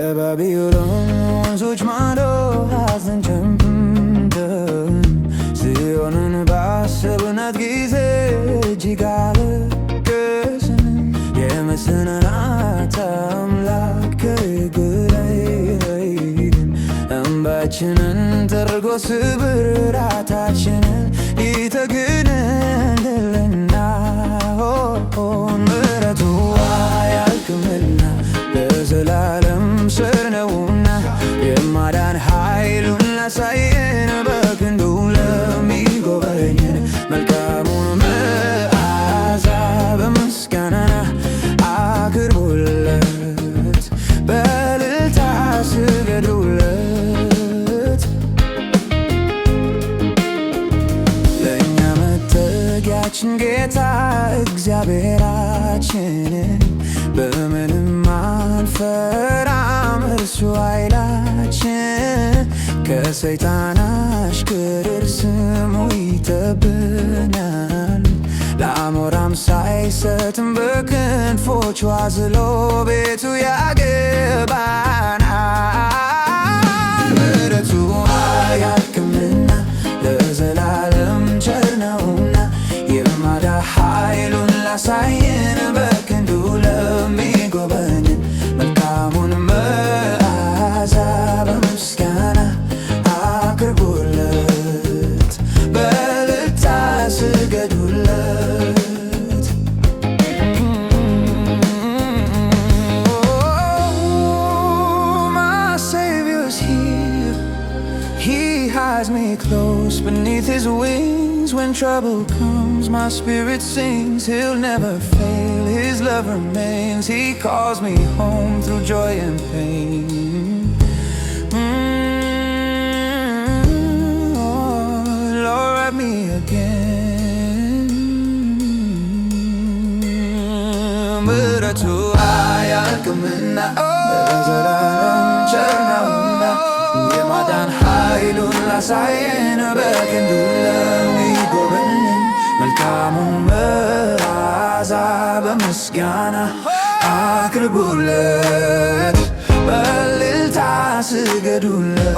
የባቢሎን ወንዞች ማዶ ሐዘን ጀምረን ጽዮንን ባሰብናት ጊዜ እጅግ አለቀስን። የመሰናናት አምላክ ከእግር አይለየን። እንባችንን ጠርጎ ስብራታችንን ይጠግንልና ምሕረቱ አያልቅምና ለዘላለም ስር ነውና የማዳን ኃይሉን ላሳየን በክንዱ ለሚጎበኘን መልካሙን መዓዛ በምስጋና አቅርቡለት፣ በእልልታ ስገዱለት። ለእኛ መጠጊያችን ጌታ እግዚአብሔራችን በምንም አንፈራም፣ እርሱ ኃይላችን ከሰይጣን አሽከር ስሙ ይጠብቀናል። ለአሞራም ሳይሰጥም በክንፎቹ አዝሎ ቤቱ ያገባናል። ምሕረቱ አያልቅምና ለዘላለም ቸር ነውና የማዳን ኃይሉን ላሳየን በክንዱ ለሚጎበኘን መልካሙን መዓዛ በምስጋና አቅርቡለት፣ በእልልታ ስገዱለት። My Savior's here, He hides me close beneath His wings. When trouble comes, my spirit sings. He'll never fail, His love remains. He calls me home through joy and pain. Lord, wrap me again. ምሕረቱ አያልቅምና ለዘላለም ቸር ነውና የማዳን ኃይሉን ላሳየን በክንዱ ለሚጎበኘን መልካሙን መዓዛ በምስጋና አቅርቡለት፣ በእልልታ ስገዱለት።